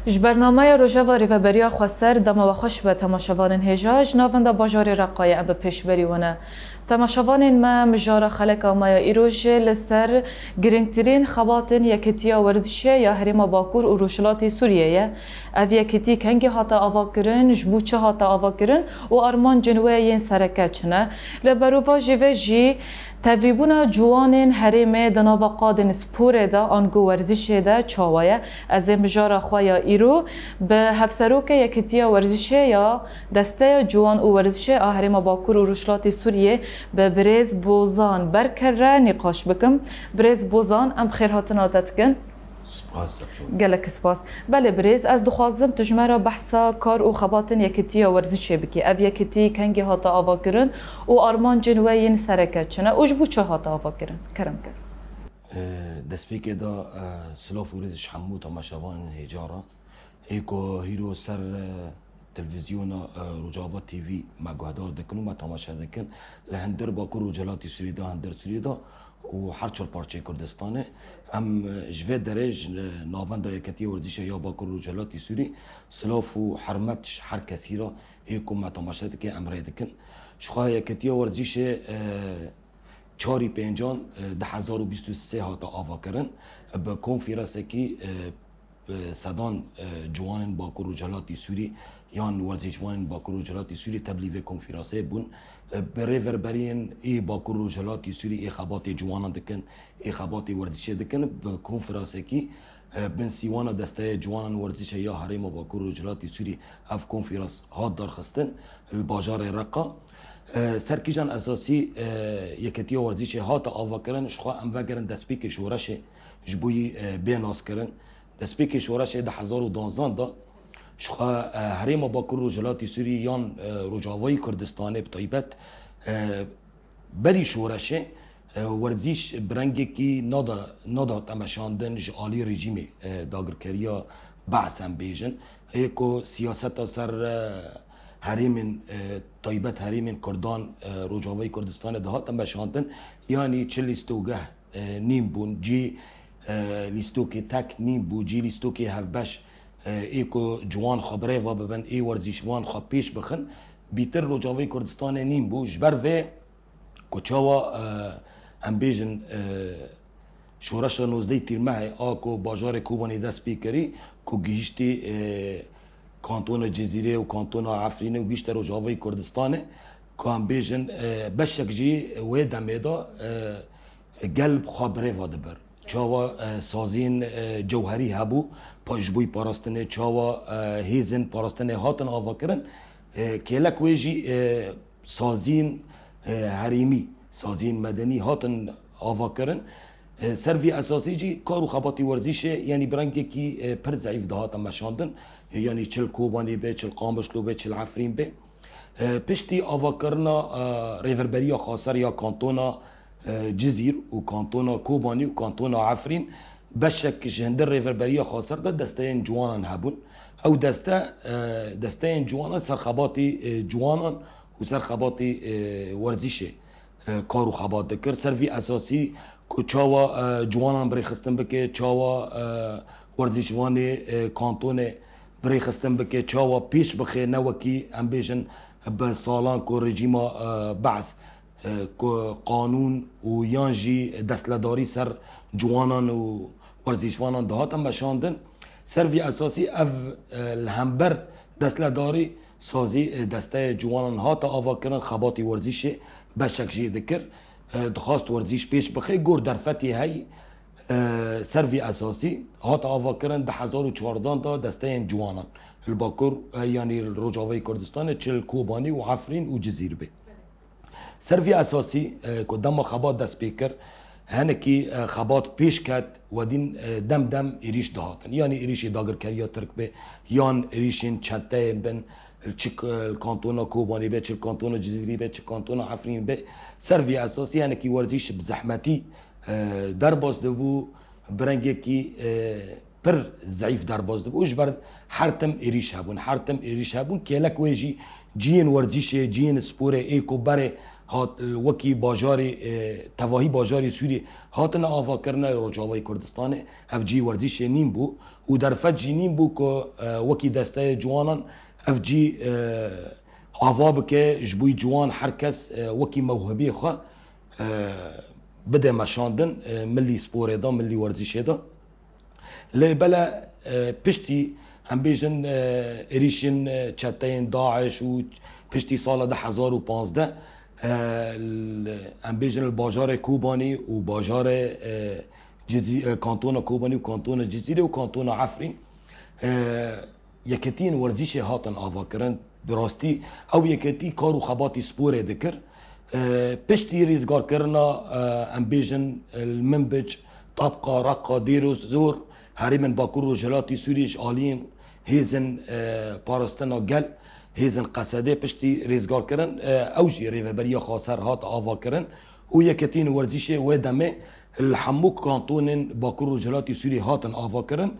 ج برنامه روژاوا ریوبریا خسر دم و خوش به تماشاوان هجاج ناونده باجار رقای اب پیشبری ونه تماشاوان ما مجار خلق ما ایروژ لسر گرینگترین خباتن یکتیا ورزشه یا حریم باکور و روشلات سوریه او یکتی کنگی هاتا آوا کرن جبوچه هاتا آوا کرن و آرمان جنوه این سرکه چنه لبروفا جیوه جی تبریبونا جوانین حریم دناوا قادن سپور دا آنگو ورزشه دا چاوایه از مجار خواه ایرو به هفسروک یکتیا ورزشه یا دسته جوان و ورزشه حریم باکور و روشلات سوریه به برز بوزان برکره نقاش بکم. برز بوزان ام خیر هاتنا دادکن سپاس گلک سپاس. بله برز از دخوازم تجمع بحثا کار و خباتن یکتیا ورزشه بکی او یکتی کنگی هاتا آوا کرن و آرمان جنوین سرکه چنه اوجبو چه هاتا آوا کرن کرم کرن دست پیک دا سلاف ورزش حمو تماشاوان هجارا ایکو هیرو سر تلویزیون روجاوا تیوی مگهدار دکن و ما تماشا دکن لهندر باکور و جلاتی سوری دا هندر سوری دا و هر چهار پارچه کردستانه هم جوه درج ناوندا یکتی ورزش یا باکور و جلاتی سوری سلاف و حرمتش هر کسی را ایکو ما تماشا دکن امره دکن شخواه یکتی ورزش چاری پنجان 2023 هاتا آوا کرن به کنفرانس کی صدان جوانن باکور و جلاتی سوری یان ورزشوانن باکور و جلاتی سوری تبلیغ کنفرانس بون بريفر برين اي باكور و جلاتی سوری ای خبات جوانان دکن ای خبات ورزش دکن به کنفرانس کی بن سیوانا دسته جوانان ورزش یا حریم باکور و جلاتی سوری اف کنفرانس هات دار خستن الباجار رقا سرکیجان اساسی یکتی ورزش هات آوا کرن شخوا ام وگرن دسپیک شورش جبوی بیناس کرن دسپیک شورش 2012 دا شخوا حریم باکور و جلاتی سوری یان روجاوای کردستانه بطایبت بری شورشه ورزش برنگی کی نادا تمشاندن جالی رژیم داگرکریا بعثم بیجن ایکو سیاست سر حریم طایبت حریم کردان روجاوای کردستان دهات تمشاندن یعنی چه لیستوگه نیم بون جی لیستوکی تک نیم بو جی لیستوکی هفبش ایکو جوان خبره و ببن ای ورزشوان خواب پیش بخن بیتر روجاوای کردستان نیم بو جبر و کچاوا هم بیجن شورش 19 تیرمه آکو باجار کوبانی دست پیکری که گیشتی کانتون جزیره و کانتون عفرینه و گیشت روجاوای کردستانه که هم بیجن بشک جی و دمیدا قلب خبره و دبر چاوا سازین جوهری هبو پاجبوی پاراستنه چاوا هیزن پاراستنه هاتن آوا کرن کلک ویجی سازین حریمی سازین مدنی هاتن آوا کرن سروی اساسی جی کارو خباتی ورزیشه یعنی برنگی کی پر ضعیف دهاتن مشاندن یعنی چل کوبانی به چل قامشلو به چل عفرین به پشتی آوا کرنا ریوربریا خاصر یا کانتونا جزير وكانتونا كوباني وكانتونا عفرين بشك جهندر ريفربريا خاصر ده دستين جوانا هبون او دستين جوانا سرخباتي جوانا وسرخباتي ورزيشه كارو خبات دكر سرفي اساسي كو چاوا جوانا بريخستن بكي چاوا ورزشواني كانتوني بريخستن بكي چاوا پیش بخي نوكي امبيشن بسالان كو رجيما بعث قانون و یانجی دستلداری سر جوانان و ورزشوانان دهاتن بشاندن سروی اساسی اف الهمبر دستلداری سازی دسته جوانان هاتا آوا کرن خباتی ورزش بشک جی دکر دخواست ورزش پیش بخی گور درفتی هی سروی اساسی هاتا آوا کرن 2014 دا دسته جوانان الباکور یعنی روجاوای کردستان چل کوبانی و عفرین و جزیر به سروی اساسی قدام خبات دست پیکر هنکی خبات پیش کرد و دین دم ایریش دهاتن یعنی ایریش داگرکریا ترک به یان ایریشین چته بن چه کانتونا کوبانی به چه کانتونا جزیری به چه کانتونا عفرین به سروی اساسی هنکی ورزش بزحمتی در باز دبو برنگی کی پر ضعیف در باز دبو اجبر حرتم ایریش هبون کلک ویجی جین ورزش جین سپور ایکو بره هات وکی باجاری تواهی باجاری سوری هاتن آوا کرنا روجاوی کردستان اف جی ورزش نیم بو و در فجی نیم بو که وکی دسته جوانان اف جی آوا بکه جبوی جوان هر کس وکی موهبی خواه بده مشاندن ملی سپور دا ملی ورزش دا لبلا پشتی هم بیجن اریشن چتین داعش و پشتی سال 2015 هم بیجن الباجار کوبانی و باجار کانتون کوبانی و کانتون جزیره و کانتون عفرین یکتین ورزش هاتن آوا کرن براستی او یکتی کار و خباتی سپور دکر پشتی ریزگار کرنا ام بیجن المنبج طبقه رقه دیروز زور هری من باکور و جلاتی سوریش آلین هیزن پارستنا گل هیزن قصده پشتی ریزگار کرن اوجی ریوربریا خاصر هات آوا کرن و یکتین ورزش و دمه الحموک کانتون باکور و جلاتی سوری هاتن آوا کرن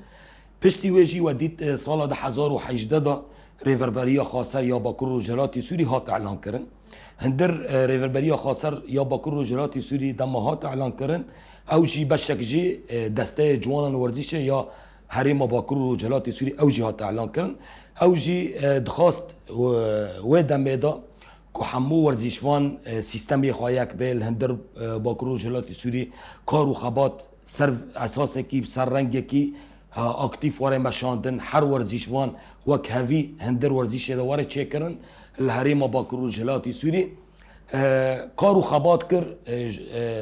پشتی ویجی و دیت سال 2018 دا ریوربریا خاصر یا باکور و جلاتی سوری هات اعلان کرن هندر ریوربریا خاصر یا باکور و جلاتی سوری دم هات اعلان کرن اوجی بشک جی دسته جوانان ورزش یا حریم باکور و جلاتی سوری اوجی هات اعلان کرن اوجی دخواست و دمه دا که همو ورزشوان سیستمی خواهیک بیل هندر باکور و جلاتی سوری کار و خبات سر اساس کی سر رنگ کی اکتیف واره مشاندن هر ورزشوان وک هوی هندر ورزش دا واره چه کرن الحریم باکور و جلاتی سوری کار و خبات کر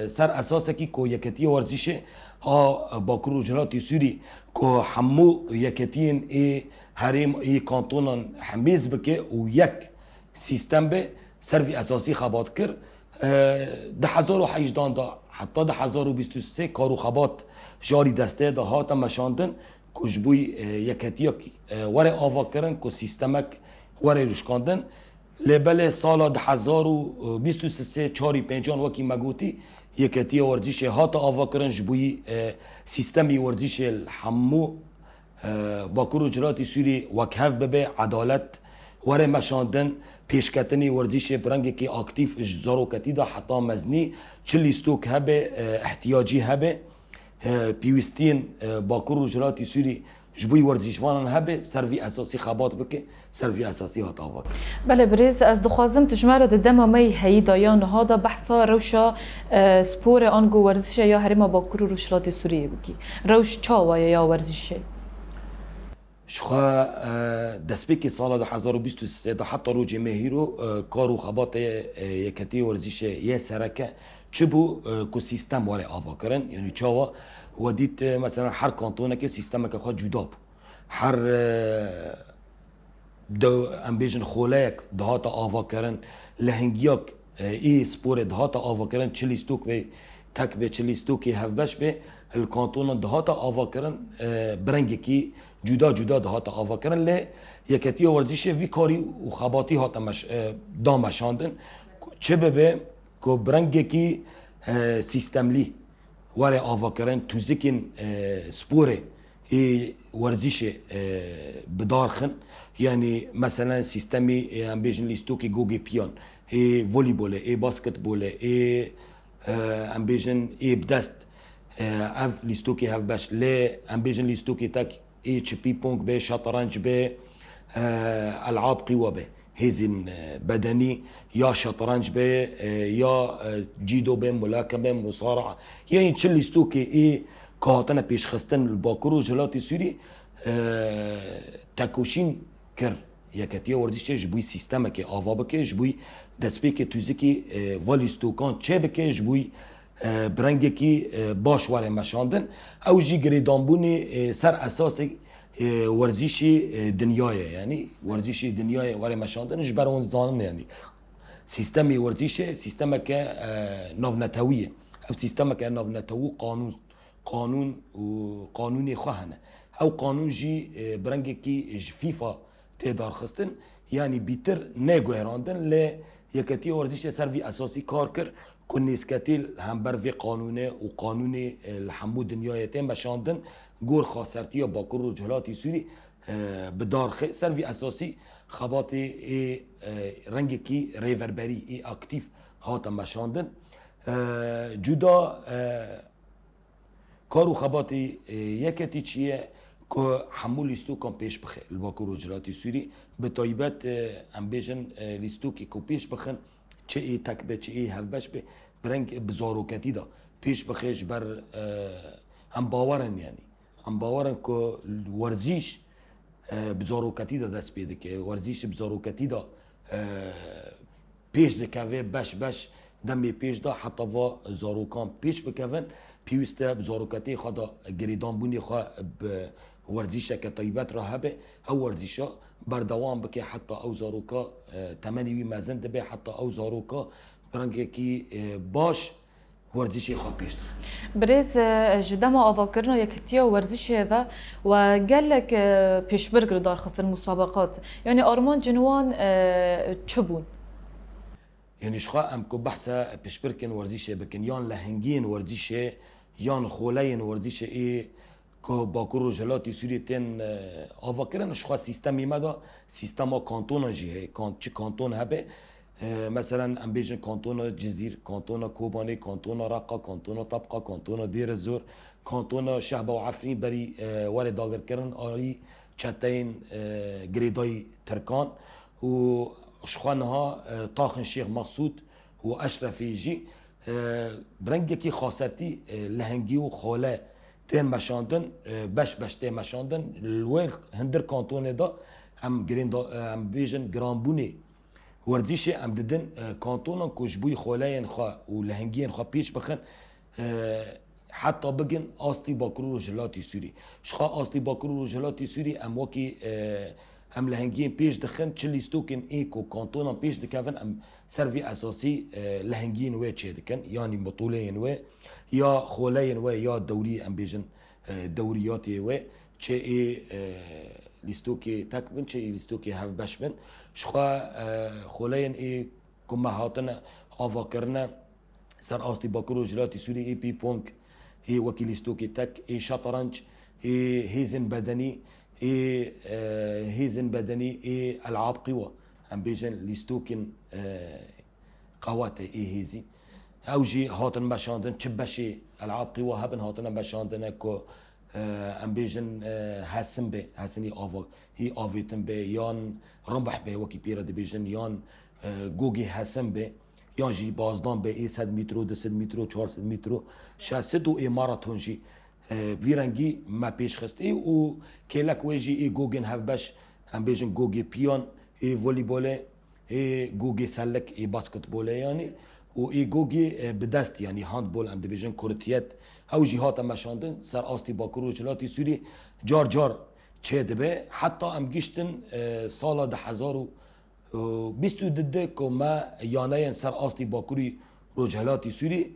سر اساس کی کو یکتی ورزش ها باکور و جلاتی سوری که همو یکتین ای حریم ای کانتونان حمیز بکه و یک سیستم به سروی اساسی خبات کر 2018 دا حتی 2023 کار و خبات جاری دسته دا هاتا مشاندن کجبوی یکتی وره آوا کرن که سیستمک وره رشکاندن لبل سال 2023 چاری پنجان وکی مگوتی یکتی ورزش هاتا آوا کرن جبوی سیستمی ورزش الحمو باکور و جلاتی سوری وکهف ببه عدالت وره مشاندن پیشکتنی ورزش برنگ که اکتیف زاروکتی دا حتی مزنی چلی ستوک هبه احتیاجی هبه پیوستین باکور و جلاتی سوری جبوی ورزشوانان هبه سروی اساسی خبات بکه سروی اساسی هات آوا بله بریز از دخوازم تجمره دم می هی دایان هادا بحثا روشا سپور آنگو ورزش یا حریم باکور و جلاتی سوری بکی روش چاوا یا ورزشه شخوا دسپیک سال 2023 دا حتی روج مهیرو کارو خبات یکتی ورزش یه سرکه چه بو که سیستم واره آوا کرن یعنی چاوا و دید مثلا هر کانتونه که سیستم که خواهد جدا بو هر دو امبیجن خولایک دهات آوا کرن لهنگیاک ای سپور دهات آوا کرن چلیستوک به تک به چلیستوکی هفبش به الکانتون دهات آوا کرن برنگی کی جدا جدا دهات آوا کرن لی یکتی ورزش وی کاری و خباتی هات دامشاندن چه به که برنگی کی سیستم لی واره آوا کرن توزیکین سپوره ای ورزش بدارخن یعنی مثلا سیستمی ام بیجن لیستوکی گوگی پیان ای والیبوله ای باسکتبوله ای ام بیجن ای بدست اف لیستوکی هف باش لی ام بیجن لیستوکی تک ای چپی پونگ به شطرنج به العاب قوه به هزین بدنی یا شطرنج به یا جیدو به ملاکمه مصارعه یعنی چه لیستوکی ای کهاتن پیش خستن باکور و جلاتی سوری تکوشین کر یکتی ورزش جبوی سیستم که آوا بکه جبوی دسپی که توزی که والیستوکان چه بکه جبوی برنگی که باش واره مشاندن او جی گریدانبونی سر اساس ورزش دنیای یعنی ورزش دنیای واره مشاندن جبر اون زانن یعنی سیستمی ورزش سیستم که ناونتویه او سیستم که ناونتوی قانون خواهنه او قانون جی برنگی که فیفا تدار خستن یعنی بیتر نگوهراندن لی یکتی ورزش سروی اساسی کار کر که نیسکتی هم بر وی قانونه و قانون الحمو دنیای تیم بشاندن گور خاصرتی یا باکور و جلاتی سوری بدارخه سروی اساسی خبات رنگی کی ریوربری ای اکتیف هات مشاندن جدا کارو خباتی یکتی چیه که همون لیستو کن پیش بخه الباکو رجلاتی سوری به طایبت ام بیشن لیستو که پیش بخن چه ای تکبه چه ای هفبش به برنگ بزاروکتی دا پیش بخیش بر هم باورن یعنی هم باورن که ورزیش بزاروکتی دا دست بیده که ورزیش بزاروکتی دا پیش دکوه بش دمی پیش دا حتی و زاروکان پیش بکوون پیوسته بزاروکتی خدا گریدان بونی خواه ورزیشه که طیبت را هبه او ورزیشه بردوام بکه حتی او زاروکا تمنیوی مزن دبه حتی او زاروکا برنگه کی باش ورزشی خواه پیش دخل برز جدما آواکرنا یکتیا ورزشه و قال لك پیش برگر دار خاص المسابقات يعني آرمان جنوان چبون يعني شخوا ام كو بحثا بشبركن ورزيشه بكن يان لهنجين ورزيشه يان خولين ورزيشه اي كو باكورو جلاتي سوريتين افاكرن شخوا سيستمي مادا سيستما كانتون جي كان تشي كانتون هبه مثلا ام بيجن كانتون جزير كانتون كوباني كانتون رقه كانتون طبقه كانتون دير الزور كانتون شعب وعفرين بري وري داغر كرن اري چتين جريداي تركان و شخوانها طاخن شيخ مقصود و اشرفي جي برنگي خاصتي لهنگي و خوله تين مشاندن بش تين مشاندن الويل هندر كانتون دا ام گرين دا ام بيجن گرانبوني ورزيشي ام ددن كانتون كوجبوي خولاين خا و لهنگين خا بيش بخن حتى بگن آستی باکرو جلاتي سوري شخا آستی باکرو جلاتي سوري ام وكي هم لهنگین پیش دخن چه لیستوکن ایکو کانتونا پیش دکن ام سروی اساسی لهنگین و چه دکن یعنی بطولین و یا خولین و یا دوری ام بیجن دوریاتی و چه ای لیستوکی تکبن چه ای لیستوکی هف بشبن شخوا خولین ای کمه هاتن آوا کرنه سر آستی باکرو جلاتی سوری ای پی پونک ای وکی لیستوکی تک ای شطرنج ای هیزن بدنی هيزن بدني العاب قوى ام بيجن ليستوكن قواتي هيزي اوجي هاتن مشاندن تشبشي العاب قوى هبن هاتن مشاندن كو ام بيجن حسن به حسني افا هي افيتن به يان رمبح به وكي بيرا دي بيجن يان جوجي حسن به يان جي بازدان به 100 متر 200 متر 400 متر 600 و ماراثون جي ویرنگی ما پیش خسته و کلک ویجی ای گوگن هف باش هم بیشن گوگی پیان ای والیبال ای گوگی سلک ای باسکتبال یعنی و ای گوگی بدست یعنی هاندبال هم بیشن کرتیت او جهات مشاندن سر آستی باکرو جلاتی سوری جار چه دبه حتی هم گشتن سال 2020 دده که ما یانه سر آستی باکروی رجلاتی سوری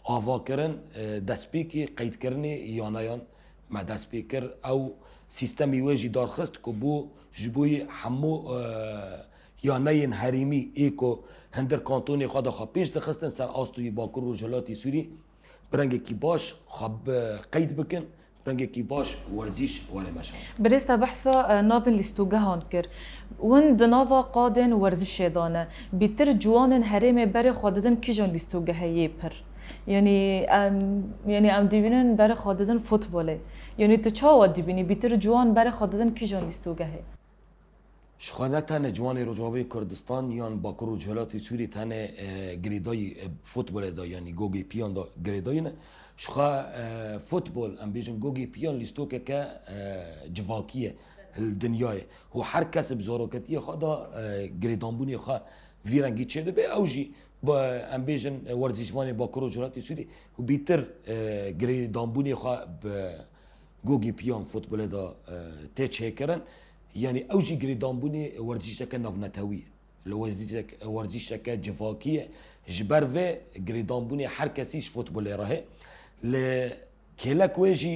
آوا کردن دستپیکی قید کردن یانایان ما دستپیکر او سیستمی ویجی دارخست که بو جبوی همو یاناین حریمی ایکو هندر کانتونی خدا خواه پیش دخستن سر آستوی باکر و جلاتی سوری برنگه کی باش خواب قید بکن برنگه کی باش ورزیش ولی مشان برستا بحثا نافن لیستوگهان کر وند نافا قادن ورزش دانه بیتر جوانن حریم بر خوددن کی جان لیستوگهیه پر يعني ام ديبينن برای خوددن فوتباله يعني تو چاوا ديبيني بیتر جوان برای خوددن کی جان لیستوگهه شخانه تنه جوان رجاوی کردستان یان باکرو جلاتی سوری تنه گریدای فوتبال دا یعنی گوگی پیان دا گریدای نه شخا فوتبال ام بیجن گوگی پیان لیستوکه که جواکیه الدنیای و هر کس بزاروکتی خدا گریدانبونی خوا ویرنگی چه به اوجی با ام بیجن ورزشوانی باکرو جلاتی سوری و بیتر گریدانبونی خوا گوگی پیان فوتبال دا ته چه کرن يعني اوجي جريدانبوني ورزيشك نافنتاوي ورزيشك جفاكيه جبر في جريدانبوني هر كسيش فوتبول راهي ل كيلك ويجي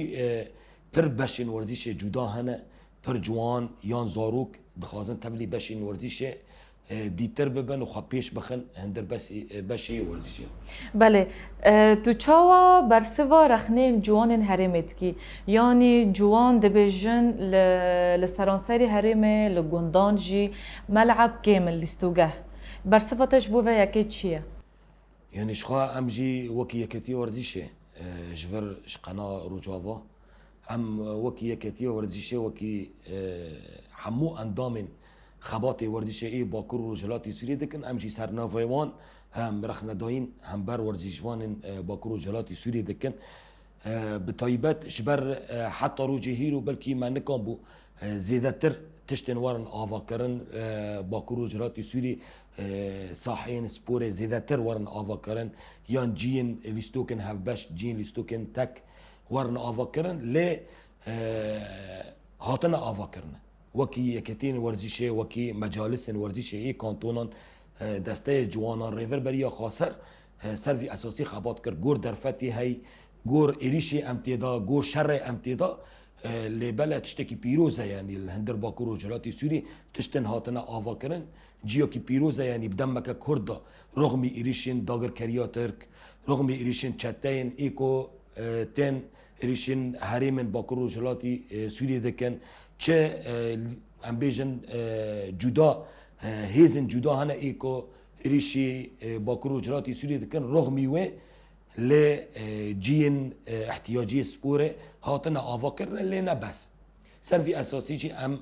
پر بشين ورزيش جدا هنا پر جوان يان زاروك دخازن تبلي بشين ورزيش دیتر ببن و خواب پیش بخن هندر بشی ورزشی بله تو چاوا برسوا رخنه جوان هرمت کی یعنی جوان دبیجن لسرانسری هرمه لگندان جی ملعب کامل لیستوگه برصفتش بو و یکی چیه؟ يعني شخوا ام جي وكي يكتي ورزيشه جبر شقنا رجاوا ام وكي يكتي ورزيشه وكي حمو اندامن خباتي ورزيشه اي باكر رجلاتي سوري دكن ام جي سرنافيوان هم رخنا داين هم بر ورزيشوان باكر رجلاتي سوري دكن بطيبات جبر حتى روجي هيرو بلكي ما نكون بو زيادتر تشتن ورن آواکرن باکرو جراتی سوری صاحین سپور زیادتر ورن آواکرن یان جین لیستوکن هفبش جین لیستوکن تک ورن آواکرن لی هاتن آواکرن وکی یکتین ورزیشه وکی مجالس ورزیشه ای کانتونان دسته جوانان ریور بریا خاصر سروی اساسی خبات کرد گور درفتی هی گور ایریشی امتیدا گور شر امتیدا لبلا تشتكي بيروزا يعني الهندر باكورو جلاتي سوري تشتن هاتنا آوا كرن جيوكي بيروزا يعني بدمك كردا رغم إيريشين داغر كريا ترك رغم إيريشين تشاتين إيكو تن إيريشين هريمن باكورو جلاتي سوري دكن چه امبيجن جدا هيزن جدا هنا إيكو إيريشي باكورو جلاتي سوري دكن رغم يوه لجين احتياجي سبوره هاتنا آواكرنا لنا بس سرفي اساسي جي ام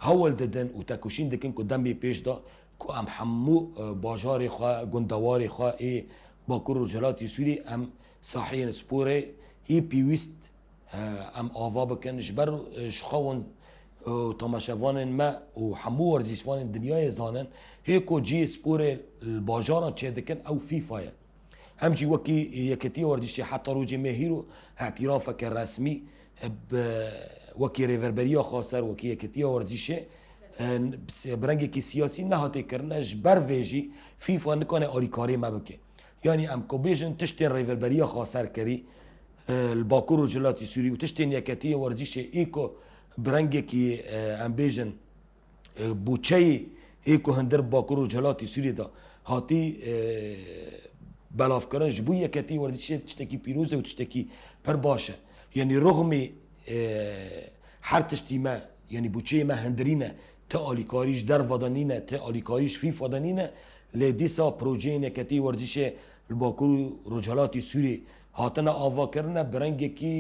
هول ددن و تاكوشين دكن قدام بي بيش دا كو ام حمو باجاري خوا گندواري خوا اي باكور جلاتي سوري ام صاحين سبوره هي بيوست ام آوا بكن جبر شخوان تماشوان ما و حمو ورزيشوان الدنيا زانن هيكو جي سبوره الباجارا چه دكن او فيفا همجي وكي يكتي ورديشي حتى روجي مهيرو اعترافك الرسمي وكي ريفربريا خاصر وكي يكتي ورديشي برنگي كي سياسي نهاتي كرنا جبر فيجي فيفا نكون اوريكاري ما بكي يعني ام كوبيجن تشتين ريفربريا خاصر كري الباكورو جلاتي سوري وتشتين يكتي ورديشي ايكو برنگي كي ام بيجن بوچي ايكو هندر باكورو جلاتي سوري دا هاتي بلاف کردن جبوی یکتی وردیشه تشتکی پیروزه و تشتکی پر باشه یعنی رغم هر تشتی ما یعنی بوچه ما هندرینه تا آلیکاریش در ودانینه تا آلیکاریش فیف ودانینه لدیسا پروژه یکتی وردیشه الباکور رجالاتی سوری هاتنا آوا کردن برنگی کی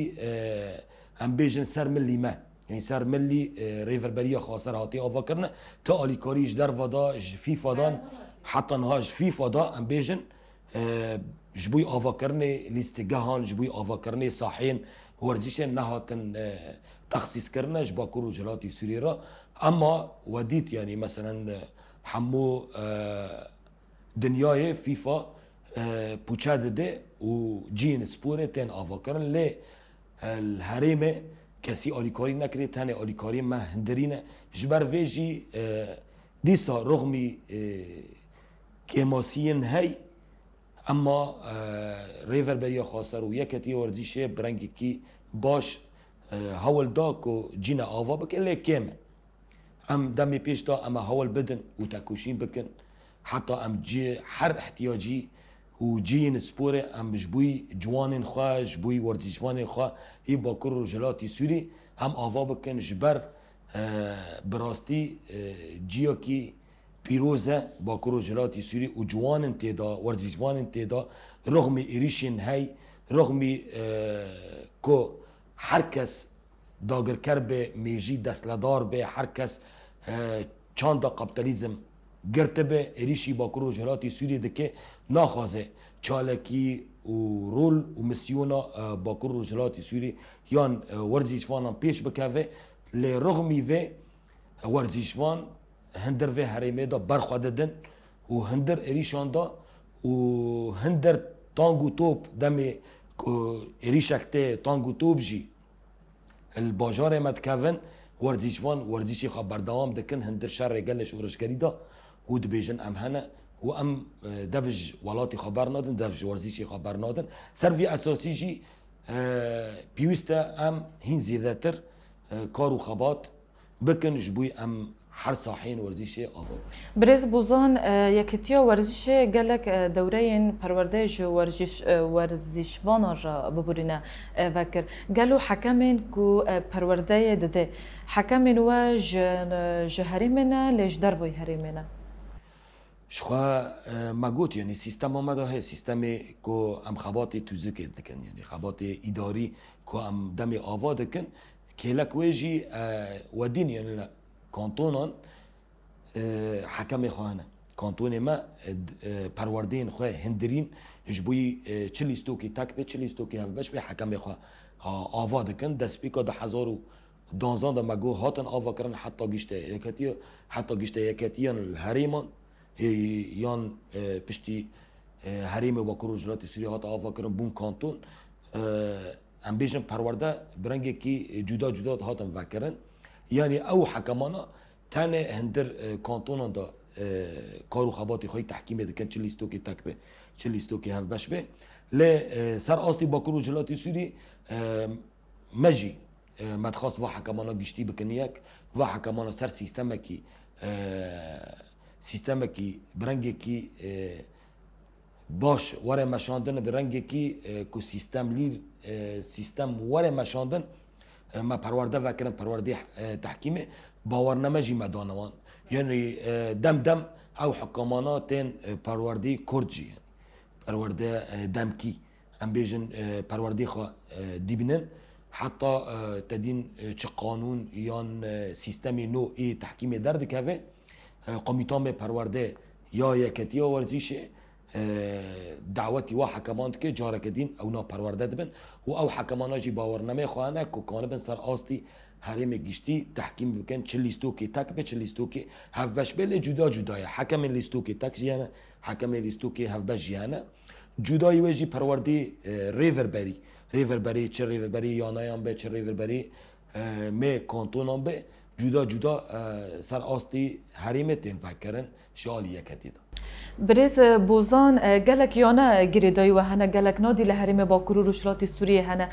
هم بیجن سر ملی ما یعنی سر ملی ریوربریا خاصر هاتی آوا کردن تا آلیکاریش در ودا فیف ودان حتی نهاج فیف ودا هم بیجن جبوي آواکرنه لیستگاهان جبوي آواکرنه صاحين ورزشن نهاتن تخصيص کرنه جباكورو جلاتي سوري را اما وديت يعني مثلا حمو دنياي فيفا بوچا ده و جين سپوره تن آواکرن لی الهريمه كسي آليكاري نكري تاني آليكاري ما هندرينه جبر ويجي ديسا رغمي كيماسيين هاي اما ریور بریا خاصر و یکتی ورزیشه برنگی کی باش هول دا کو جینا آوا بکن لی کمه ام دمی پیش دا اما هول بدن و تکوشین بکن حتی ام جی هر احتیاجی و جین سپوره ام جبوی جوانین خواه جبوی ورزیشوانین خواه ای باکر و جلاتی سوری هم آوا بکن جبر براستی جیا کی پیروزه باکرو جلاتی سوری و جوان تیدا ورزشوان تیدا رغم ایریشین هی رغم کو هر کس داگر کر به میجی دستلدار به هر کس چند کاپیتالیسم گرته به ایریشی باکرو جلاتی سوری دکه ناخوازه چالکی و رول و مسیونا باکرو جلاتی سوری یان ورزشوانان پیش بکوه لی رغمی و ورزشوان هندر في هريمه دا برخواددن و هندر اريشان دا و هندر تانگو توب دمي اريشكته تانگو توب جي الباجار متكفن ورزيشوان ورزيشي خبر دوام دكن هندر شر قلش ورشكري دا و دبيجن ام هنا و ام دفج ولاتي خبر نادن دفج ورزيشي خبر نادن سرفي اساسي جي بيوستا ام هين زيادتر كارو خبات بكن جبوي ام هر صاحين ورزيشه آوا برز بوزان یکتیا ورزش گلک دورین پروردهج ورزشوان را ببرینه وکر گلو حکمین کو پرورده دده حکمین و جهری منه لج دروی هری منه شخوا ما گوت یعنی سیستم آمده های سیستمی که ام خبات توزیک دکن یعنی خبات اداری که ام دم آوا دکن که لکویجی ودین یعنی کانتونان حکم خواهنه کانتون ما پروردین خواه هندرین هجبوی چلیستو که تک به چلیستو که هف بش به حکم خواه آوا دکن دست بیکا ده 1012 ده مگو هاتن آوا کرن حتی گشته یکتیان الهریمان یان پشتی حریم با کروجلات سوریه هات آوا کرن بون کانتون ام بیشن پرورده برنگی کی جدا جدا هاتن وکرن یعنی او حکمانا تنه هندر کانتونان دا کارو خباتی خواهی تحکیم دکن چه لیستو که تک به چه لیستو که هف بش به لی سر آستی با کروجلات سوری مجی مدخواست و حکمانا گشتی بکنی یک و حکمانا سر سیستم کی برنگی کی باش وره مشاندن برنگی کی کو سیستم وره مشاندن ما پرورده وکرن پرورده تحکیم باورنامه جی مدانوان یعنی دم او حکمانا تن پرورده کردجی پرورده دمکی ام بیجن پرورده خوا دیبنن حتی تدین چه قانون یان سیستمی نو ای تحکیم درد که قمیتان پرورده یا یکتی ورزیشه دعوتی و حکماند که جاره کدین او نا پرورده دبن و او حکمانا جی باورنامه خواهنه که کانبن سر آستی حریم گشتی تحکیم بکن چه لیستو که تک به چه لیستو که هف بش بله جدا جدایه حکم لیستو که تک جیانه حکم لیستو که هف بش جیانه جدایی وجی پرورده ریوربری چه ریوربری یانایان به چه ریوربری می کانتونان به جدا سر آستی حریم تین فکرن شالی یکتی دا برز بوزان گلک یانا گریدای و هنه گلک نادی لحریم با کرور روشلاتی سوریه هنه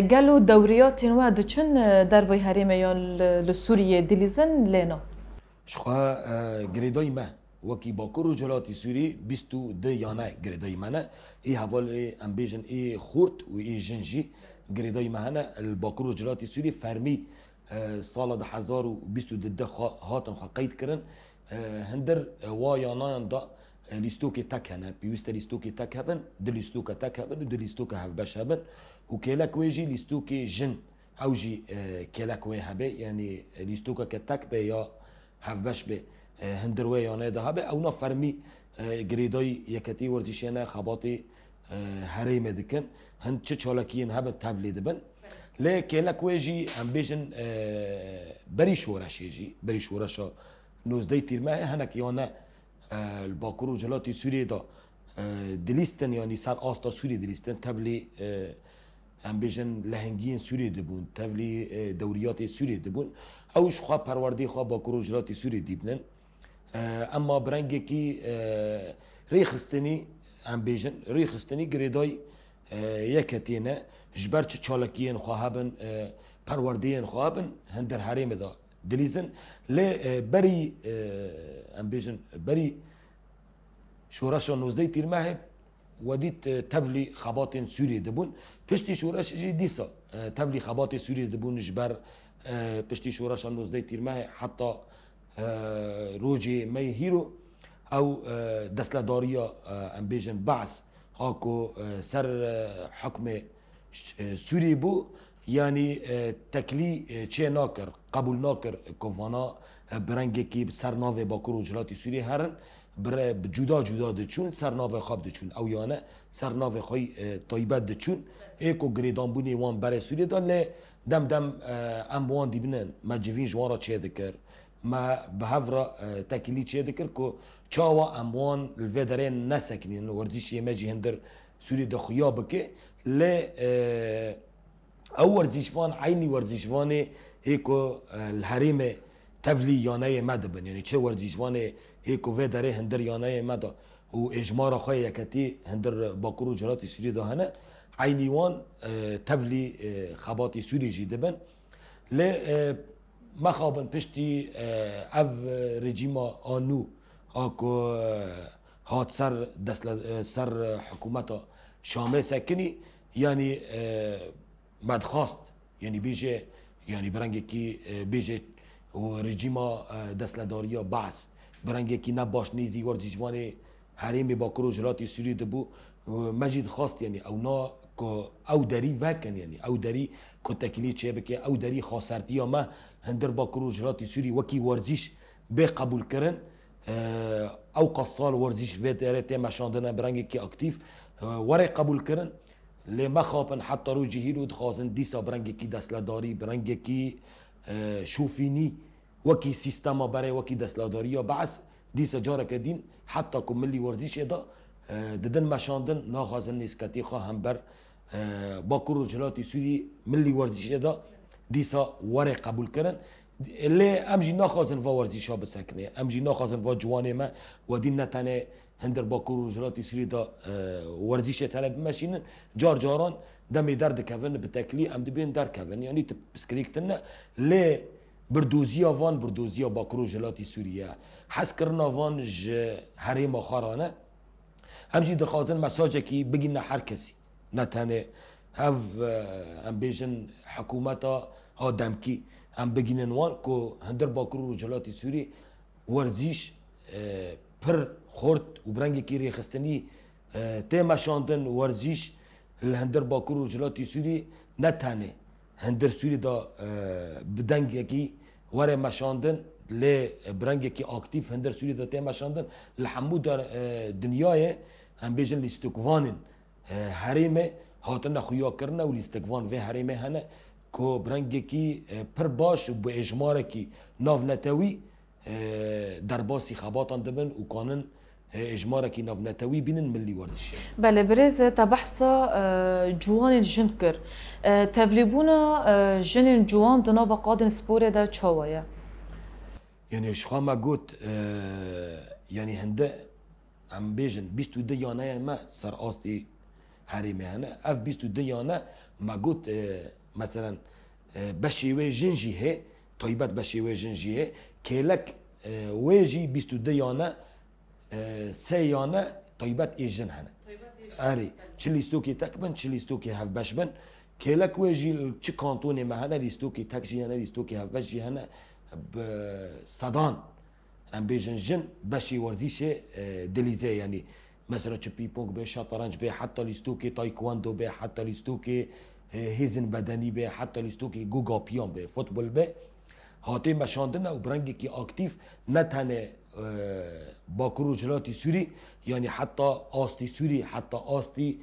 گلو دوریات و دچن در وی حریم یا لسوریه دلیزن لینا شخوا گریدای ما وکی با کرور جلاتی سوری 22 یانا گریدای منه ای حوال ام بیجن ای خورد و ای جنجی گریدای ما هنه با کرور جلاتی سوری فرمی سال 2022 هاتن خوا قید کرن هندر وایانان دا لیستوکی تک هنه پیوست لیستوکی تک هبن دل لیستوکا تک هبن و دل لیستوکا هف بش هبن و کلک ویجی لیستوکی جن او جی کلک وی هبه یعنی لیستوکا که تک به یا هف بش به هندر ویانه دا هبه او نا فرمی گریدای یکتی ورزشیانه خباتی حریم دکن هند چه چالکیین هبن تبلید بن لی کلک ویجی هم بیجن بری شورشا 19 تیرمه هنک یانه الباکور و جلاتی سوریه دا دلیستن یعنی سر آستا سوریه دلیستن تبلی هم بیجن لهنگین سوریه دبون تبلی دوریات سوریه دبون اوش خواه پرورده خواه باکور و جلاتی سوریه دیبنن اما برنگه کی ریخستنی هم بیجن ریخستنی گریدای یکتینه جبر چه چالکیین خواهبن پروردهین خواهبن هندر حریم دا دلیزن لی بری ام بیجن بری شورش 19 تیرمه ودیت تبلی خباتین سوریه دبون پشتی شورش جی دیسا تبلی خبات سوریه دبون جبر پشتی شورش 19 تیرمه حتی روجی می هیرو او دستلداریا ام بیجن بعث هاکو سر حکم سوریه بو یعنی تکلی چه ناکر قبول ناکر کوانا برنگی کی سرناوه با کروجلاتی سوریه هرن بر جدا دچون سرناوه خواب دچون او یانه سرناوه خوی طیبت دچون ایکو گریدان بونی وان برای سوریه دان لی دم ام وان دیبنن ما جوین جوان را چه دکر ما به هفرا تکلی چه دکر که چاوا ام وان الویدرین نسکنین ورزشی مجی هندر سوریه دخویا بکه لی او ورزشوان عینی ورزشوانه هیکو الحریم تفلی یانه مدبن یعنی چه ورزشوانه هیکو و داره هندر یانه مدا و اجمار خواهی یکتی هندر باکور و جلاتی سوری ده هنه عینی وان تفلی خباتی سوری جی دبن لی مخابن پشتی او رژیما آنو آکو هات سر حکومت شامه سکنی یعنی مدخواست یعنی بیجه یعنی برنگی کی بیجه و رژیما دستلداریا بعث برنگه کی نباش نیزی ورزشوان حریم باکر و جلاتی سوری دبو مجید خواست یعنی او نا او دری وکن یعنی او دری کو تکلی چه بکه او دری خاصرتی ما هندر باکر و جلاتی سوری وکی ورزش به قبول کردن او قصال ورزش ویترته مشاندن برنگه کی اکتیف وره قبول کردن لما خابن حتی رو جهیل و دخوازن دیسا برنگه کی دستلداری برنگه کی شوفینی وکی سیستما برای وکی دستلداری یا بعض دیسا جاره کدین حتی که ملی ورزش ادا ددن مشاندن ناخوازن نیسکتی خواه هم بر باکر و جلاتی سوری ملی ورزش ادا دیسا وره قبول کردن اللي امجي ناخذن فا ورزشا بسكنه امجي ناخذن فا جواني ما ودين نتانه هندر باكور جلاتي سريدا ورزشه تلعب بمشين جار جاران دمي درد كفن بتكلي ام دبين در كفن يعني تبسكريكتنا لي بردوزيا فان بردوزيا باكور جلاتي سوريا حس كرنا فان ج هريما خارانه امجي دخازن مساجه كي بقينا حركسي نتانه هاف ام بيجن حكومتا آدمكي ام بگینن وان که هندر باکر و جلاتی سوری ورزش پر خورد و برنگی کی ریخستنی تیمشاندن ورزش هندر باکر و جلاتی سوری نتانه هندر سوری دا بدنگی کی وره مشاندن ل برنگی کی اکتیف هندر سوری دا تیمشاندن لحمود در دنیای هم بیجن لیستوکوانن حریمه هاتن خویا کرنه و لیستوکوان و حریمه هنه کو برنگی کی پر باش و به اجمار کی ناو نتوی در باسی خباتان دبن و کانن اجمار کی ناو نتوی بینن ملی ورزش. بله برز تبحثا جوان جند کر تفلیبونا جن جوان دنا و قادن سپوره دا چاوایا. یعنی شخوا ما گوت یعنی هنده ام بیجن 22 یانه ما سر آستی حریمه هنه اف 22 یانه ما گوت مثلا بشیوه جنجی هی طیبت بشیوه جنجی هی کلک ویجی 22 یانه 3 یانه طیبت ایجن هنه آری چه لیستوکی تک بن چه لیستوکی هف بش بن کلک ویجی چه کانتونی مهنه لیستوکی تک جی هنه لیستوکی هف بش جی هنه صدان ام بیجن جن بشی ورزیش دلیزه یعنی مثلا چه پیپونگ به شطرنج به حتی لیستوکی تایکواندو به حتی لیستوکی هیزن بدنی به حتی لیستوکی گوگا پیان به فوتبال به هاته مشاندن و برنگی کی اکتیف نتنه باکر و جلاتی سوری یعنی حتی آستی سوری حتی آستی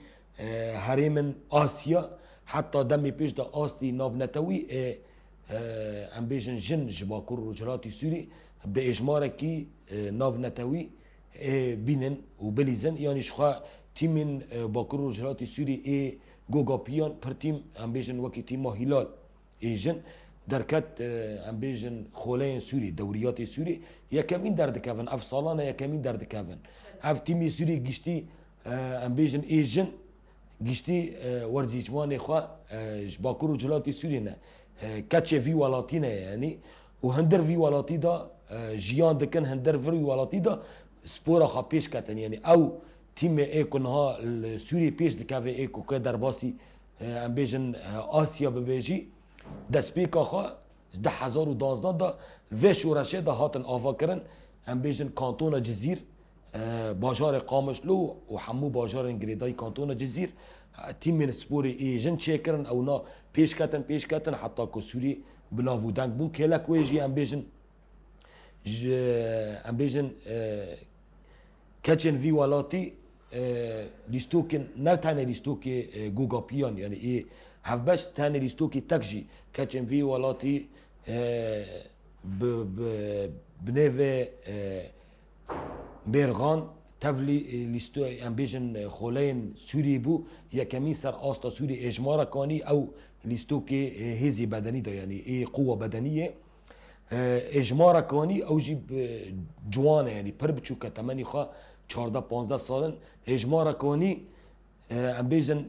هریمن آسیا حتی دمی پیش دا آستی ناو نتوی ام بیجن جن باکر و جلاتی سوری به اجمار کی ناو نتوی بینن و بلیزن یعنی شخوا تیمین باکر و جلاتی سوری گوگا پیان پر تیم ام بیجن وکی تیم هلال ایجن درکت ام بیجن خولین سوری دوریات سوری یکمین درد کفن اف سالانه یکمین درد کفن اف تیمی سوری گشتی ام بیجن ایجن گشتی ورزشوان خوا باکر و جلاتی سوری نه کچه وی والاتی نه یعنی و هندر وی والاتی دا جیان دکن هندر وی والاتی دا سپورا خوا پیش کتن یعنی او تیم ایکو نها سوری پیش دکوه ایکو که در باسی ام بیجن آسیا ببیجی دست پیکا خواه 2012 دا و شورشه دا هاتن آفا کرن ام بیجن کانتون جزیر باجار قامشلو و حمو باجار انگریدای کانتون جزیر تیم من سپوری ایجن چه کرن او نا پیش کتن حتی که سوری بلاوو دنگ بون که لکویجی ام بیجن کچن وی والاتی لیستوکن نه تنه لیستوکی گوگا پیان یعنی ای هفبش تنه لیستوکی تکجی کچن وی والاتی بنوه بیرغان تفلی لیستو ام بیجن خولین سوری بو یکمی سر آستا سوری اجمارا کانی او لیستوکی هیزی بدنی دا یعنی ای قوه بدنیه اجمارا کانی او جی جوانه یعنی پر بچو که تمنی خواه 14-15 سالن اجمارا کانی ام بیجن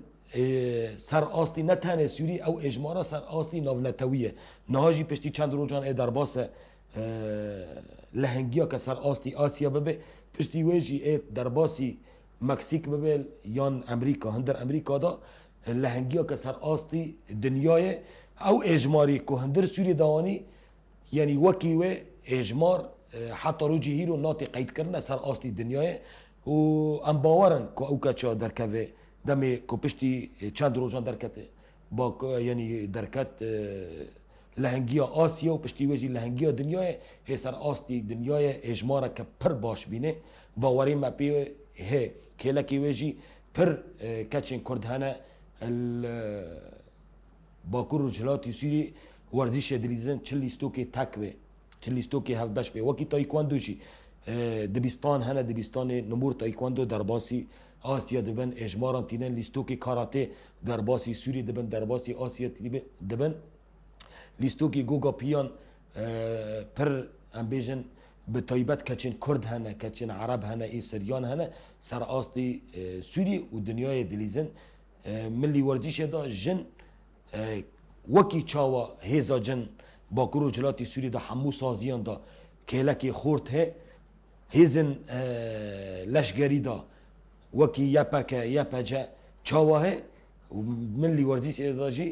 سر آستی نه تنه سوری او اجمارا سر آستی ناو نتویه نهاجی پشتی چند روزان در باس لهنگیا که سر آستی آسیا ببه پشتی ویجی در باسی مکسیک ببه یان امریکا هندر امریکا دا لهنگیا که سر آستی دنیای او اجماری که هندر سوری داوانی یعنی وکی و اجمار حتی روجی هیرو ناتی قید کردن سر اصلی دنیای و ام باورن که او کچا درکوه دمی که پشتی چند روزان درکته با یعنی درکت لهنگی آسیا و پشتی وجی لهنگی دنیای هی سر اصلی دنیای اجمارا که پر باش بینه باوری ما پیه هی که لکی وجی پر کچین کرد هنه باکور و جلاتی سوری ورزش دلیزن چه لیستو که تکوه چه لیستو که هفت بش به وکی تایکواندو جی دبیستان هنه دبیستان نمور تایکواندو در باسی آسیا دبن اجماران تینن لیستو که کاراته در باسی سوری دبن در باسی آسیا دبن لیستو که گوگا پیان پر ام بیجن به تایبت کچین کرد هنه کچین عرب هنه ای سریان هنه سر آستی سوری و دنیای دلیزن ملی ورزش دا جن وکی چاوا هیزا جن باکور و جلاتی سوری دا همو سازیان دا کهلکی خورد ہے هیزن لشگری دا وکی یپا جا چاوا ہے ملی ورزش دا جی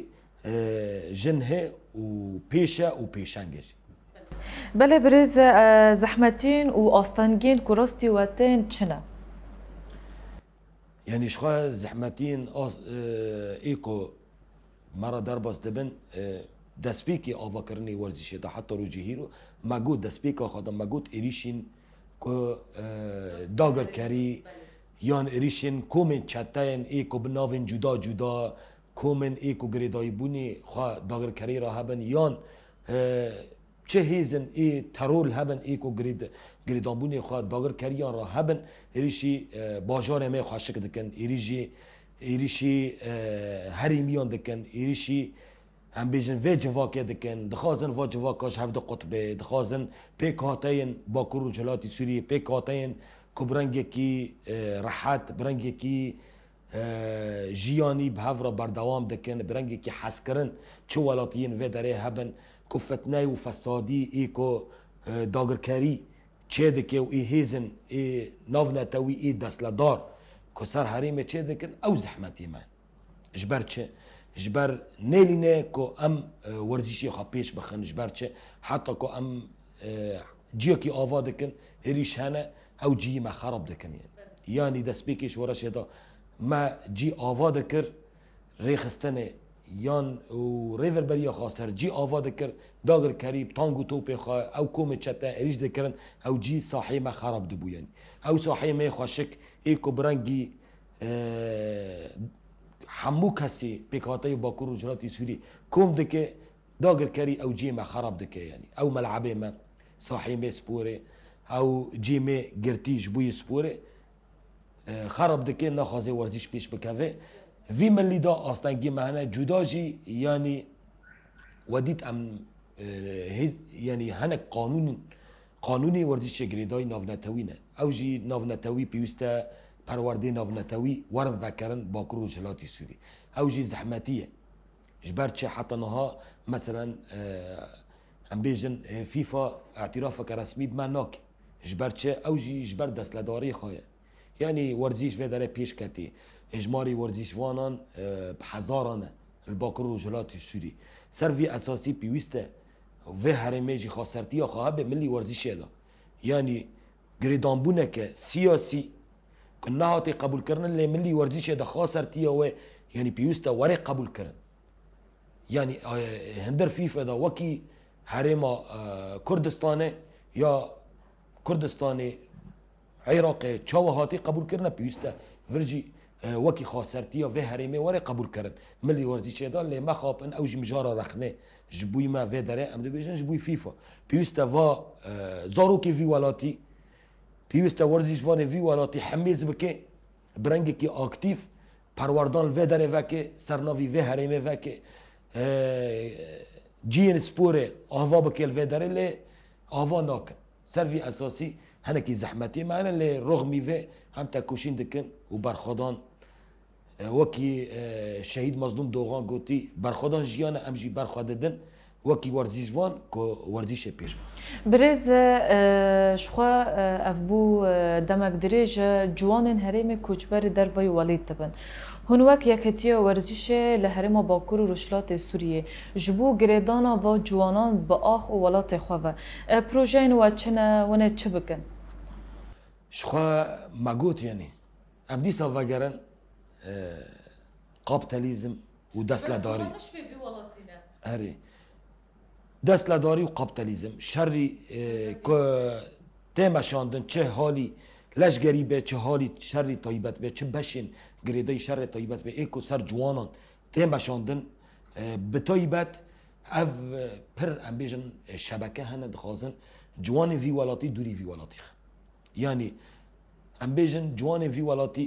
جن ہے و پیشه و پیشنگش بله برز زحمتین و آستانگین کراستی واتن چنه؟ یعنی شخواه زحمتین ایکو مرا در باز دبن دسپیکی آوا کرنی ورزشه دا حتی رو جهیرو مگود دسپیکا خودم مگود ایریشین که داگر کری یان ایریشین کومن چتاین ایکو بناوین جدا کومن ایکو گریدای بونی خواه داگر کری را هبن یان چه هیزن ای ترول هبن ایکو گریدان بونی خواه داگر کریان را هبن ایریشی باجار می خواه دکن ایریشی هریمیان دکن ایریشی هم بیجن وی جواکه دکن دخوازن و جواکاش هفته قطبه دخوازن پیک هاتین باکور و جلاتی سوری پیک هاتین که برنگی کی راحت برنگی کی جیانی به هفره بردوام دکن برنگی کی حس کرن چه ولاتیین وی داره هبن که فتنه و فسادی ای که داگرکاری چه دکه و ای هیزن ای ناونتوی ای دستلدار که سر حریمه چه دکن او زحمتی من جبر چه جبر نیلینه که ام ورزشی خواه پیش بخن جبر چه حتی که ام جیو کی آوا دکن هریش هنه او جی ما خراب دکن یعنی دست بیکش ورشه دا ما جی آوا دکر ریخستنه یان و ریور بریا خاصر جی آوا دکر داگر کریب تانگو توپی خواه او کوم چتا اریش دکرن او جی صاحی ما خراب دبو یعنی او صاحی ما خواشک ایکو برنگی همو کسی پیکاتای باکور و جلاتی سوری کوم دکه داگر کری او جی ما خراب دکه یعنی او ملعبه ما صاحی ما سپوره او جی ما گرتی جبوی سپوره خراب دکه نخوازه ورزش پیش بکوه وی ملی دا آستانگی معنی جدا جی یعنی ودیت ام یعنی هنک قانونی ورزش گریدای ناونتوی نه او جی ناونتوی پیوسته پرورده ناونتوی ورم وکرن باکور و جلاتی سوری او جی زحمتیه جبر چه حتی نها مثلا ام بیجن فیفا اعتراف که رسمی بمن ناک جبر چه او جی جبر دست لداری خواه یعنی ورزش و داره پیش کتی اجماری ورزش وانان بحزارانه الباکور و جلاتی سوری سروی اساسی پیوسته و هرمه جی خاصرتی یا خواه به ملی ورزشه دا یعنی گریدان بونه که سیاسی که نهاتی قبول کردن لی ملی ورزشه دا خاصرتی و یعنی پیوسته وره قبول کردن یعنی هندر فیفا دا وکی هرما کردستانه یا کردستانه عراق چاوهاتی قبول کردن پیوسته ورجی وکی خاصرتی و هرمه وره قبول کردن ملی ورزشه دا لی مخابن اوجی مجارا رخنه جبوی ما و داره ام دو بیشن جبوی فیفا پیوسته و زاروکی وی ولاتی پیوسته ورزش وانه وی ولاتی حمیز بکه برنگی که اکتیف پروردان و داره وکه سرناوی و هرمه وکه جین سپوره آوا بکه و داره لی آوا ناکن سروی اساسی هنکی زحمتی معنا لی رغمی و هم تکوشین دکن و برخودان وکی شهید مظلوم دوغان گوتی برخودان جیان امجی برخود دن وکی ورزشوان که ورزش پیش برز شخوا افبو دمک دریج جوان هرم کوچبر در وی ولید تبن هنوک یکتیا ورزش لهرم باکور و رشلات سوریه جبو گریدانا و جوانان با آخ و ولات خواه پروژه این و چنه ونه چه بکن؟ شخوا مگوت یعنی ام دیسا وگرن قابتالیزم و دست لداری هری دست لداری و قابتالیزم شری که تمشاندن چه حالی لشگری به چه حالی شری طایبت به چه بشین گریده شر طایبت به ایکو سر جوانان تمشاندن به طایبت او پر ام بیجن شبکه هنه دخوازن جوان وی ولاتی دوری وی ولاتی یعنی ام بیجن جوان وی ولاتی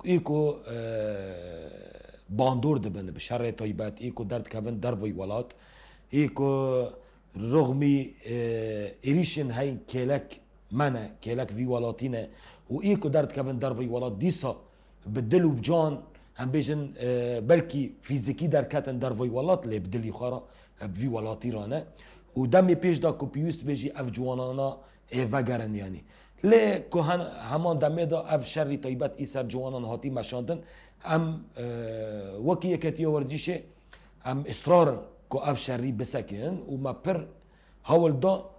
ایکو باندور دبن به شر طایبت ایکو درد کبن در وی ولات ایکو رغمی ایریشن های کلک منه کلک وی ولاتینه و ایکو درد کبن در وی ولات دیسا به دل و بجان هم بیجن بلکی فیزیکی در کتن در وی ولات لی بدلی خورا وی ولاتی رانه و دمی پیش دا که پیوست بیجی اف جوانانا وگرن یعنی لی که همان دمی دا اف شری طایبت ای سر جوانان هاتی مشاندن ام وکی یکتی ورزشه ام اصرارن که اف شری بسکنن و ما پر هول دا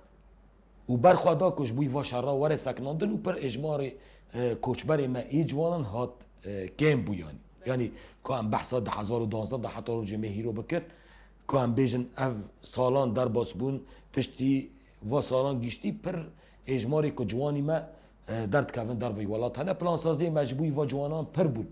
و برخوادا کش بوی و شرا ور سکناندن و پر اجمار کوچبر ما ای جوانان هات کم بویانی یعنی که ام بحثا 2012 ده حتی رو جمعی رو بکر که ام بیجن اف سالان در باس بون پشتی و سالان گیشتی پر اجماری که جوانی ما درد کردن در وی ولات هنه پلان سازی مجبوی و جوانان پر بون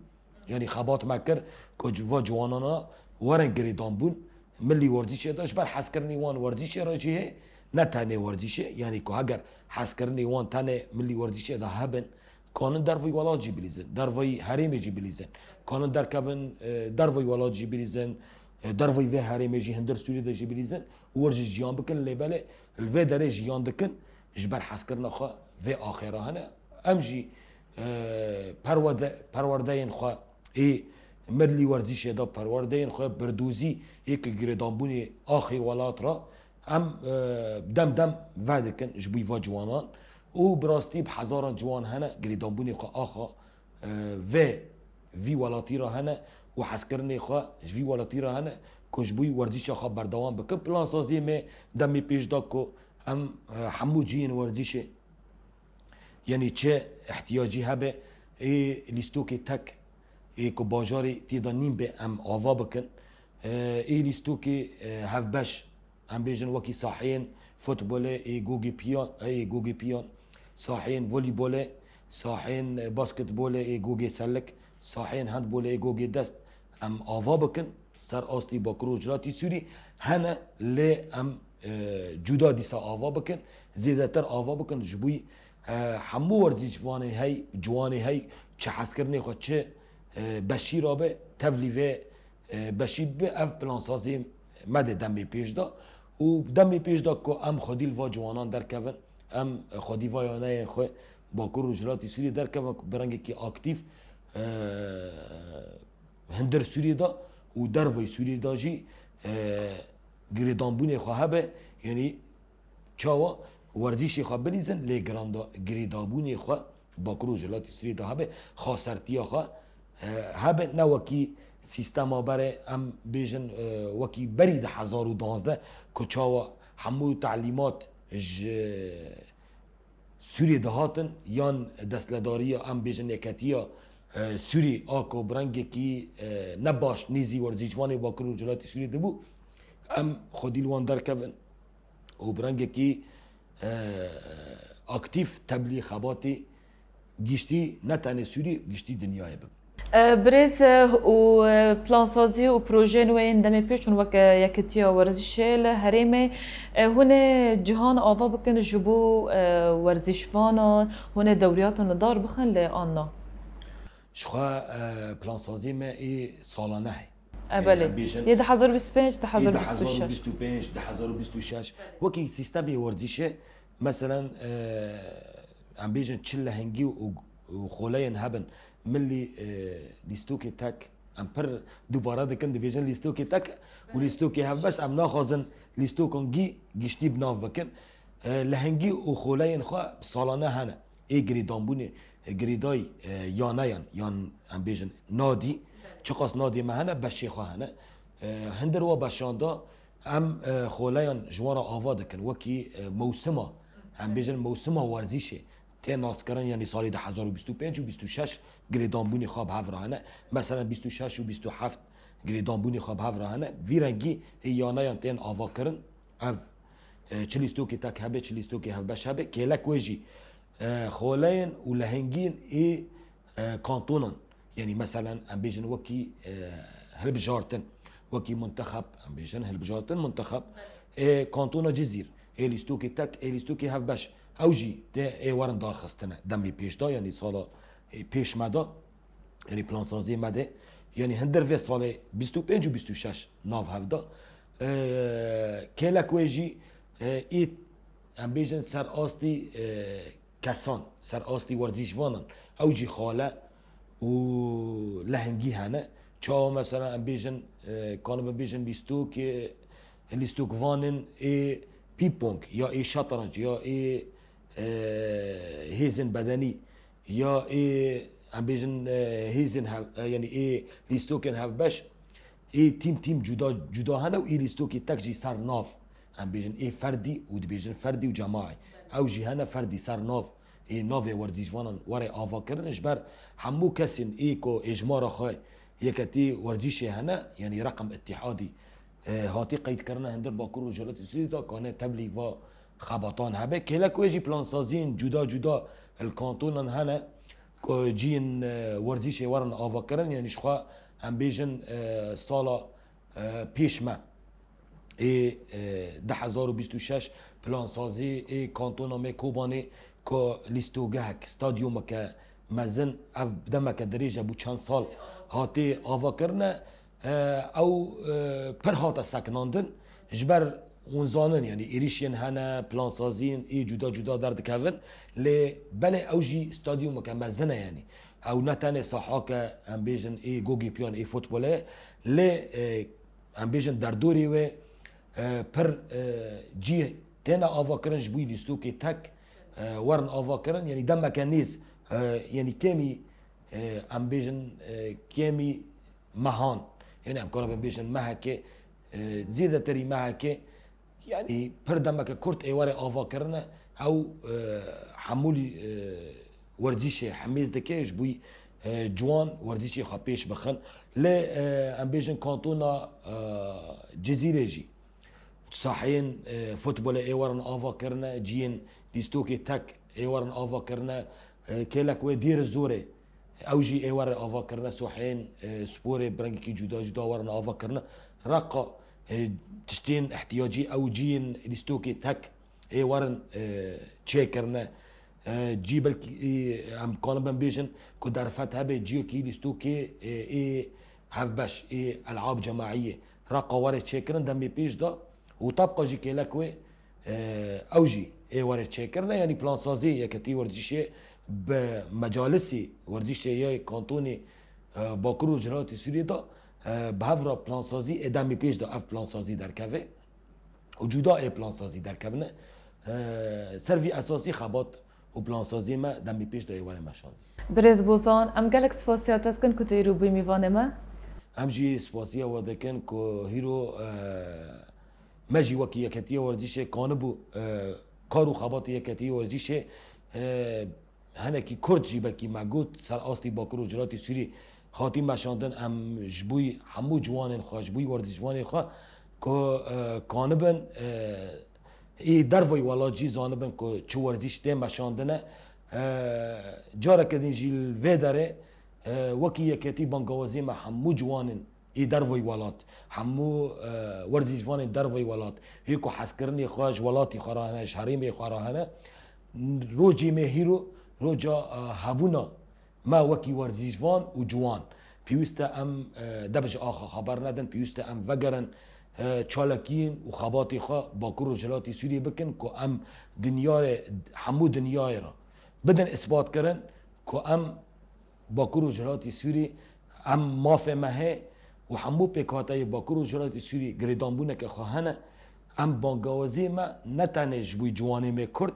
یعنی خبات مکر که و جوانانا ورن گریدان بون ملی ورزشه داشت بر حس کردنی وان ورزشه را چیه نه تنه ورزشه یعنی که اگر حس کردنی وان تنه ملی ورزشه دا هبن کانون در وی ولات جی بلیزن در وی حریم جی بلیزن کانون در کبن در وی ولات جی بلیزن در وی حریم جی هندر سوری دا جی بلیزن ورزش جیان بکن لیبله الوی داره جیان دکن جبر حس کردن خوا و آخره هنه امجی پرورده این خوا ای ملی ورزش دا پرورده این خوا بردوزی یک گریدانبونی آخی ولات را ام دم دم وعده کن جبوی و جوانان او براستی بهزاران جوان هنه گریدانبونی خوا آخا و وی ولاتی را هنه و حس کردن خوا وی ولاتی را هنه کجبوی ورزش خوا بردوام بکن پلان سازی می دمی پیش دا که ام همو جین ورزشه یعنی چه احتیاجی هبه ای لیستو که تک ای که باجاری تیدا نیم به ام آوا بکن ای لیستو که هف بش ام بیجن وکی صاحین فوتبول ای گوگی پیان صاحین ولیبول صاحین باسکتبول ای گوگی سلک صاحین هندبول ای گوگی دست ام آوا بکن سر آستی با کروجلاتی سوری هنه لی ام جدا دیسا آوا بکن زیادتر آوا بکن جبوی همو ورزش وانه های جوانه های چه حس کرنه خود چه بشی را به تولیوه بشی به اف پلانسازی مده دمی پیش دا و دمی پیش دا که ام خودیل و جوانان در کون ام خودی وایانه خو با کروجلاتی سوری در کون برنگه که اکتیف هندر سوری دا و در وی سوری دا جی گریدانبون خواه به یعنی چاوا ورزشی خواه بلیزن لی گریدانبون خواه با کروجلاتی سوری دا هبه خاصرتی خواه هبه نه وکی سیستما بره ام بیجن وکی بری 2012 که چاوا همو تعلیمات سوری دهاتن یان دستلداری ام بیجن یکتیا سوری آکو برنگی کی نباش نیزی ورزشوانی با کروجلاتی سوری دبو ام خودی لوان در کون و برنگی کی اکتیف تبلیغ خباتی گشتی نه تنه سوری گشتی دنیای بب برز و پلانسازی و پروژه نوین دمی پیشون وک یکتیا ورزش هرمه هونه جهان آوا بکن جبو ورزشوانان هونه دوریاتون دار بخن لی آننا شخوا پلانسازی ما ای سالانه بله یه 2025 2025 2026 وکی سیستمی ورزشه مثلا ام بیجن چله هنگی و خوله هبن ملی لیستوک تک ام پر دوباره دکن دیویژن لیستو که تک و لیستو که هف بش ام ناخوازن لیستو کنگی گشتی بناف بکن لهنگی و خوله این خواه سالانه هنه ای گریدان بونه گریدای یانه یان ام بیجن نادی چقاس نادی مهنه بشی خواه هنه هندر و بشاندا ام خوله جوارا آوا دکن وکی موسمه ام بیجن موسمه ورزیشه تی ناس کردن یعنی سالی 2025 و 26 گریدان بونی خواب هف راهنه مثلا 26 و 27 گریدان بونی خواب هف راهنه وی رنگی یانه یان تین آوا کردن اف چلیستو که تک هبه چلیستو که هف بش هبه که لک ویجی خولین و لهنگین ای کانتونن یعنی مثلا ام بیجن وکی هلب جارتن وکی منتخب ام بیجن هلب جارتن منتخب کانتونا جزیر ای لیستو که تک ای لیستو که هف بش اوجی ده ای ورن دار خستنه دمی پیش دا یعنی سالا پیش مدا یعنی پلان سازی مده یعنی هندر و سال 25 و 26 ناف هفدا کلک ویجی ای ام بیجن سر آستی کسان سر آستی ورزشوانان اوجی خاله و لهنگی هنه چا مثلا ام بیجن کانو بیجن لیستوک وانن ای پیپونگ یا ای شطرنج یا ای هیزن بدنی یا ای ام بیجن هیزن یعنی ای لیستوکن هف بش ای تیم جدا هنه و ای لیستوکی تک جی سر ناف ام بیجن ای فردی و بیجن فردی و جماعی او جی هنه فردی سر ناف ای ناف ورزشوانان وره آوا کردنش بر همو کسین ای کو اجماع خواه یکتی ورزشی هنه یعنی رقم اتحادی هاتی قید کردن هندر باکور و جلات سوی دا کانه تبلی و خبطان هبه که لکویجی پلان سازین جدا الکانتونن هنه که جین ورزشی ورن آوا کردن یعنی شخوا هم بیجن سالا پیش ما ای 2026 پلان سازی ای کانتونا می کوبانی که لیستوگه هک ستادیوم که مزن اف دمه که دریجه بو چند سال هاتی آوا کردن او پر هاتا سکناندن جبر ونزانن یعنی ایریشین هنه پلان سازین ای جدا درد کهون لی بله اوجی ستادیوم که مزنه یعنی او نتنه ساحا که ام بیجن ای گوگی پیان ای فوتبوله لی ام بیجن در دوری و پر جی تینا آوا کرن جبوی لیستو که تک ورن آوا کرن یعنی دم مکانیز یعنی کمی ام بیجن کمی مهان یعنی ام کنم بیشن مهکه زیاده تری مهکه یعنی پر دمک کرد ایواره آوا کرنه او حمولی ورزش حمیز دکهش بوی جوان ورزشی خاپیش بخن لی ام بیشن کانتونا جزیره جی صحیحین فوتبال ایوارن آوا کرنه جین لیستوکی تک ایوارن آوا کرنه کلک و دیر زوره اوجی ایوار آوا کرنه سوحین سپور برنگی کی جدا ورن آوا کرنه رقا تشتین احتیاجی اوجین لیستوکی تک ایوارن چه کرنه جی بلکی ام کانم بیشن که در فتح به جیو کی لیستوکی ای هف بش ای العاب جماعیه رقا واره چه کرن دمی پیش دا و طبقا جی که لکوه اوجی ایوار چه کرنه یعنی پلان سازی یکتی ورزشی به مجالسی ورزشی یا کانتونی باکور و جرات سوریه دا به هفرا پلان سازی ادمی پیش دا اف پلان سازی در کوه و جدا ای پلان سازی در کوه سروی اساسی خبات و پلان سازی ما دمی پیش دا ایوار مشان برز بوزان ام گلک سپاسیات است کن که رو بی میوانه ما ام جی سپاسیا و دکن که هیرو مجی وکی یکتی ورزش کانبو کارو خبات یکتی ورزش هنکی کرد جی بلکی مگود سر آستی باکر و جراتی سوری هاتی مشاندن ام جبوی همو جوانین خواه جبوی ورزشوانین خواه که کانبن ای دروی والا جی زانبن که چو ورزش ده مشاندنه جاره کدین جیل وی داره وکی یکتی بانگوازی ما همو جوانین ای دروی ولات همو ورزشوانین دروی ولات هیکو حسکرنی خواهش ولاتی خواهانه شهریم خواهانه روجی می هیرو روجا هبونا ما وکی ورزشوان و جوان پیوسته ام دبج آخا خبر ندن پیوسته ام وگرن چالکین و خباتی خواه باکر و جلاتی سوری بکن که ام همو دنیای را بدن اثبات کرن که ام باکر و جلاتی سوری ام مافه مه و همو پیکاتای باکور و جرات سوری گریدان بونه که خواهنه ام بانگاوزی ما نتنه جبوی جوانی می کرد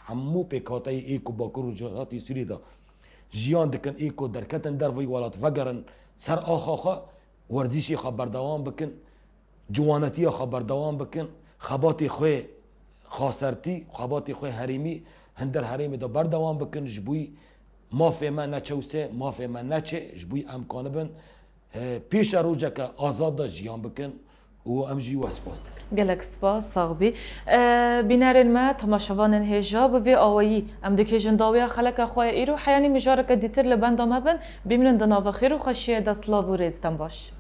همو پیکاتای ایکو باکور و جرات سوری دا جیان دکن ایکو درکتن در وی ولات وگرن سر آخا ورزشی خبر دوام بکن جوانتی خبر دوام بکن خباتی خوی خاسرتی خباتی خوی حریمی هندر حریمی دا بردوام بکن جبوی مافه ما نچوسه مافه ما نچه جبوی امکانه بن پیش روزه که آزاد دا جیان بکن و امجی و اسپاس دکن گلک سپاس صاحبی بینارن ما تماشاوان هجاب و آوایی ام دکی جنداوی خلق خواه ایرو حیانی مجاره که دیتر لبند آمه بن بیمرن دناو خیر و خشیه دست لاو ریزتن باش